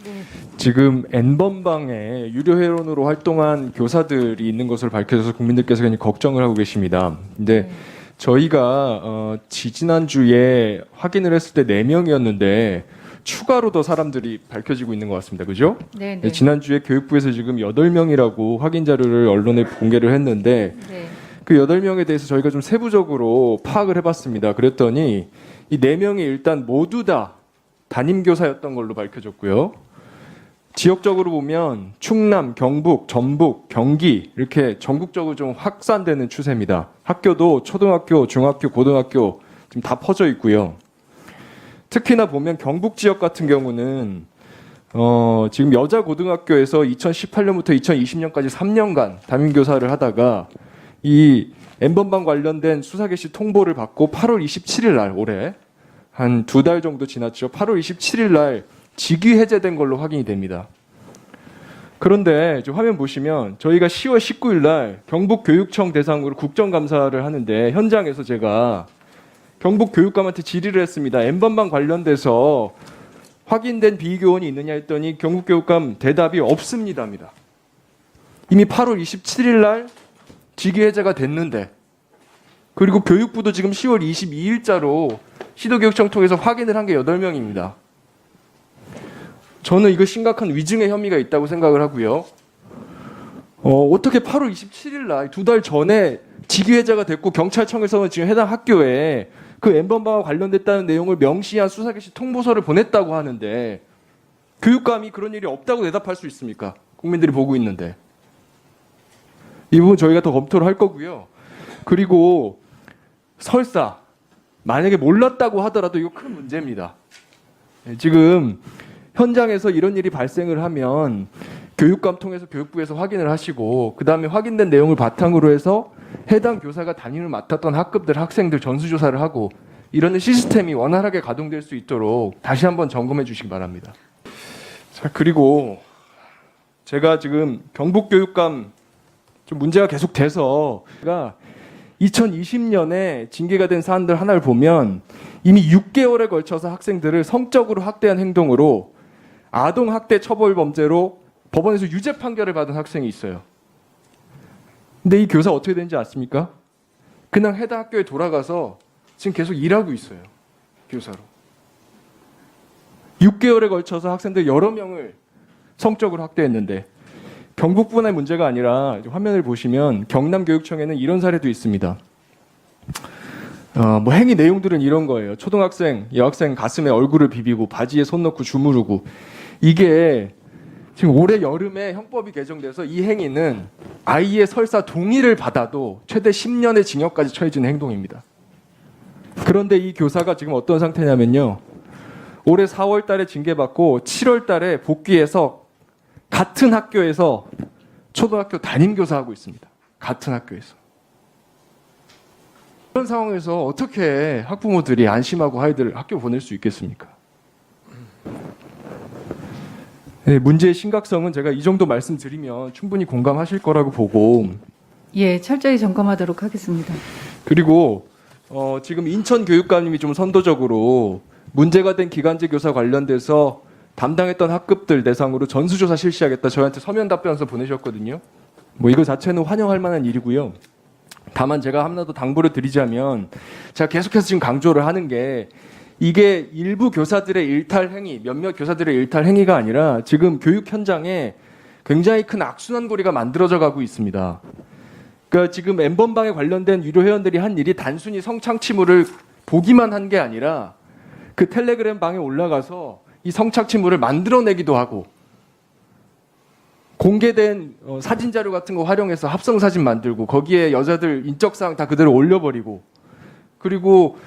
네. 지금 N번방에 유료 회원으로 활동한 교사들이 있는 것으로 밝혀져서 국민들께서 굉장히 걱정을 하고 계십니다. 근데 저희가 지지난주에 확인을 했을 때 4명이었는데 추가로 더 사람들이 밝혀지고 있는 것 같습니다. 그죠? 네, 네, 네. 지난주에 교육부에서 지금 8명이라고 확인 자료를 언론에 공개를 했는데 네. 그 8명에 대해서 저희가 좀 세부적으로 파악을 해봤습니다. 그랬더니 이 4명이 일단 모두 다 담임교사였던 걸로 밝혀졌고요. 지역적으로 보면 충남, 경북, 전북, 경기 이렇게 전국적으로 좀 확산되는 추세입니다. 학교도 초등학교, 중학교, 고등학교 지금 다 퍼져 있고요. 특히나 보면 경북 지역 같은 경우는 지금 여자 고등학교에서 2018년부터 2020년까지 3년간 담임교사를 하다가 이 N번방 관련된 수사 개시 통보를 받고 8월 27일 날 올해 한 2달 정도 지났죠. 8월 27일 날 직위 해제된 걸로 확인이 됩니다. 그런데 이제 화면 보시면 저희가 10월 19일 날 경북교육청 대상으로 국정감사를 하는데 현장에서 제가 경북교육감한테 질의를 했습니다. N번방 관련돼서 확인된 비교원이 있느냐 했더니 경북교육감 대답이 없습니다입니다. 이미 8월 27일 날 직위 해제가 됐는데 그리고 교육부도 지금 10월 22일자로 시도교육청 통해서 확인을 한 게 8명입니다. 저는 이거 심각한 위증의 혐의가 있다고 생각을 하고요. 어떻게 8월 27일 날 2달 전에 직위 해제가 됐고 경찰청에서는 지금 해당 학교에 그 N번방과 관련됐다는 내용을 명시한 수사 개시 통보서를 보냈다고 하는데 교육감이 그런 일이 없다고 대답할 수 있습니까? 국민들이 보고 있는데. 이 부분 저희가 더 검토를 할 거고요. 그리고 설사 만약에 몰랐다고 하더라도 이거 큰 문제입니다. 지금 현장에서 이런 일이 발생을 하면 교육감 통해서 교육부에서 확인을 하시고 그 다음에 확인된 내용을 바탕으로 해서 해당 교사가 담임을 맡았던 학급들, 학생들 전수조사를 하고 이런 시스템이 원활하게 가동될 수 있도록 다시 한번 점검해 주시기 바랍니다. 자, 그리고 제가 지금 경북교육감 좀 문제가 계속 돼서 제가 2020년에 징계가 된 사안들 하나를 보면 이미 6개월에 걸쳐서 학생들을 성적으로 학대한 행동으로 아동학대 처벌범죄로 법원에서 유죄 판결을 받은 학생이 있어요. 근데 이 교사 어떻게 되는지 아십니까? 그냥 해당 학교에 돌아가서 지금 계속 일하고 있어요. 교사로. 6개월에 걸쳐서 학생들 여러 명을 성적으로 학대했는데 경북뿐만의 문제가 아니라 화면을 보시면 경남교육청에는 이런 사례도 있습니다. 뭐 행위 내용들은 이런 거예요. 초등학생, 여학생 가슴에 얼굴을 비비고 바지에 손 넣고 주무르고 이게 지금 올해 여름에 형법이 개정돼서 이 행위는 아이의 설사 동의를 받아도 최대 10년의 징역까지 처해지는 행동입니다. 그런데 이 교사가 지금 어떤 상태냐면요. 올해 4월 달에 징계받고 7월 달에 복귀해서 같은 학교에서 초등학교 담임교사하고 있습니다. 같은 학교에서. 이런 상황에서 어떻게 학부모들이 안심하고 아이들을 학교 보낼 수 있겠습니까? 네, 문제의 심각성은 제가 이 정도 말씀드리면 충분히 공감하실 거라고 보고 예, 철저히 점검하도록 하겠습니다. 그리고 지금 인천교육감님이 좀 선도적으로 문제가 된 기간제 교사 관련돼서 담당했던 학급들 대상으로 전수조사 실시하겠다 저희한테 서면 답변서 보내셨거든요. 뭐 이거 자체는 환영할 만한 일이고요. 다만 제가 하나 더 당부를 드리자면 제가 계속해서 지금 강조를 하는 게 이게 일부 교사들의 일탈 행위, 몇몇 교사들의 일탈 행위가 아니라 지금 교육 현장에 굉장히 큰 악순환고리가 만들어져 가고 있습니다. 그러니까 지금 N번방에 관련된 유료 회원들이 한 일이 단순히 성착취물을 보기만 한 게 아니라 그 텔레그램 방에 올라가서 이 성착취물을 만들어내기도 하고 공개된 사진 자료 같은 거 활용해서 합성 사진 만들고 거기에 여자들 인적사항 다 그대로 올려버리고 그리고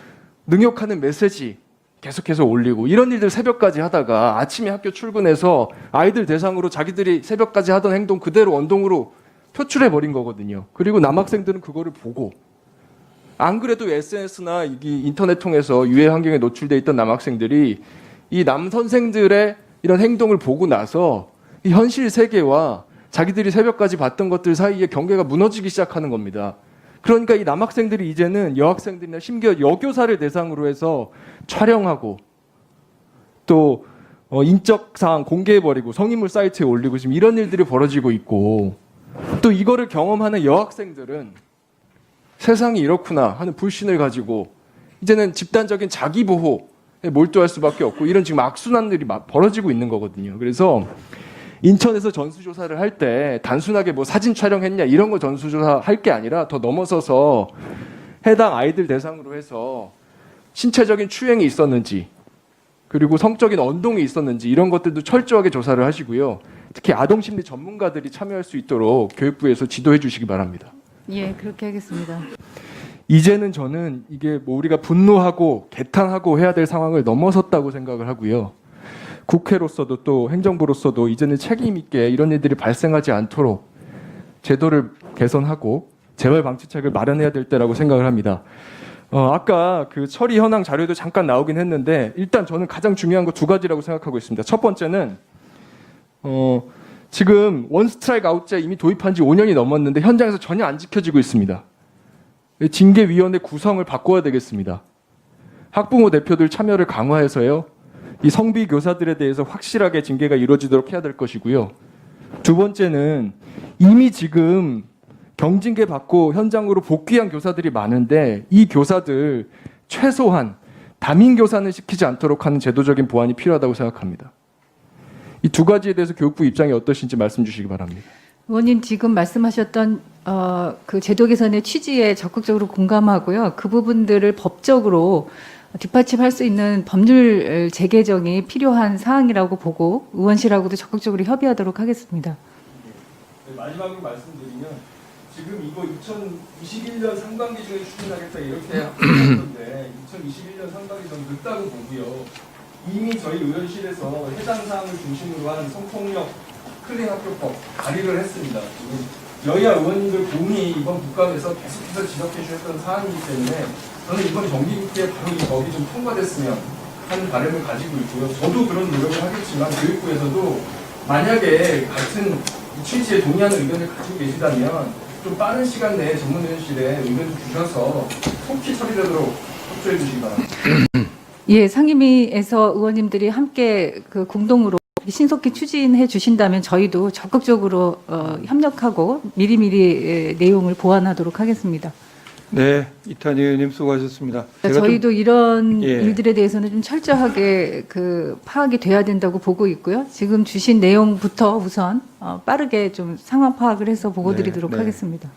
능욕하는 메시지 계속해서 올리고 이런 일들 새벽까지 하다가 아침에 학교 출근해서 아이들 대상으로 자기들이 새벽까지 하던 행동 그대로 원동으로 표출해버린 거거든요. 그리고 남학생들은 그거를 보고 안 그래도 SNS나 인터넷 통해서 유해 환경에 노출돼 있던 남학생들이 이 남선생들의 이런 행동을 보고 나서 이 현실 세계와 자기들이 새벽까지 봤던 것들 사이에 경계가 무너지기 시작하는 겁니다. 그러니까 이 남학생들이 이제는 여학생들이나 심지어 여교사를 대상으로 해서 촬영하고 또 인적 사항 공개해버리고 성인물 사이트에 올리고 지금 이런 일들이 벌어지고 있고 또 이거를 경험하는 여학생들은 세상이 이렇구나 하는 불신을 가지고 이제는 집단적인 자기 보호에 몰두할 수밖에 없고 이런 지금 악순환들이 벌어지고 있는 거거든요. 그래서 인천에서 전수조사를 할 때 단순하게 뭐 사진 촬영했냐 이런 거 전수조사할 게 아니라 더 넘어서서 해당 아이들 대상으로 해서 신체적인 추행이 있었는지 그리고 성적인 언동이 있었는지 이런 것들도 철저하게 조사를 하시고요. 특히 아동심리 전문가들이 참여할 수 있도록 교육부에서 지도해 주시기 바랍니다. 예, 그렇게 하겠습니다. 이제는 저는 이게 뭐 우리가 분노하고 개탄하고 해야 될 상황을 넘어섰다고 생각을 하고요. 국회로서도 또 행정부로서도 이제는 책임 있게 이런 일들이 발생하지 않도록 제도를 개선하고 재발 방지책을 마련해야 될 때라고 생각을 합니다. 아까 그 처리 현황 자료도 잠깐 나오긴 했는데 일단 저는 가장 중요한 거 두 가지라고 생각하고 있습니다. 첫 번째는 지금 원 스트라이크 아웃제 이미 도입한 지 5년이 넘었는데 현장에서 전혀 안 지켜지고 있습니다. 징계위원회 구성을 바꿔야 되겠습니다. 학부모 대표들 참여를 강화해서요. 이 성비 교사들에 대해서 확실하게 징계가 이루어지도록 해야 될 것이고요. 두 번째는 이미 지금 경징계 받고 현장으로 복귀한 교사들이 많은데 이 교사들 최소한 담임 교사는 시키지 않도록 하는 제도적인 보완이 필요하다고 생각합니다. 이 두 가지에 대해서 교육부 입장이 어떠신지 말씀 주시기 바랍니다. 의원님 지금 말씀하셨던 그 제도 개선의 취지에 적극적으로 공감하고요. 그 부분들을 법적으로 뒷받침할 수 있는 법률 재개정이 필요한 사항이라고 보고 의원실하고도 적극적으로 협의하도록 하겠습니다. 네, 마지막으로 말씀드리면 지금 이거 2021년 상반기 중에 추진하겠다 이렇게 하는데 2021년 상반기 좀 늦다고 보고요. 이미 저희 의원실에서 해당 사항을 중심으로 한 성폭력 클린 학교법 발의를 했습니다. 지금 여야 의원님들 공이 이번 국감에서 계속해서 지적해 주셨던 사항이기 때문에 저는 이번 정기국회에 바로 이 법이 좀 통과됐으면 하는 바람을 가지고 있고요. 저도 그런 노력을 하겠지만 교육부에서도 만약에 같은 취지에 동의하는 의견을 가지고 계시다면 좀 빠른 시간 내에 전문위원실에 의견을 주셔서 속히 처리되도록 협조해 주시기 바랍니다. 예, 상임위에서 의원님들이 함께 그 공동으로 신속히 추진해 주신다면 저희도 적극적으로 협력하고 미리미리 내용을 보완하도록 하겠습니다. 네, 이탄희 의원님 수고하셨습니다. 저희도 이런 예. 일들에 대해서는 좀 철저하게 그 파악이 돼야 된다고 보고 있고요. 지금 주신 내용부터 우선 빠르게 좀 상황 파악을 해서 보고드리도록 네, 네. 하겠습니다.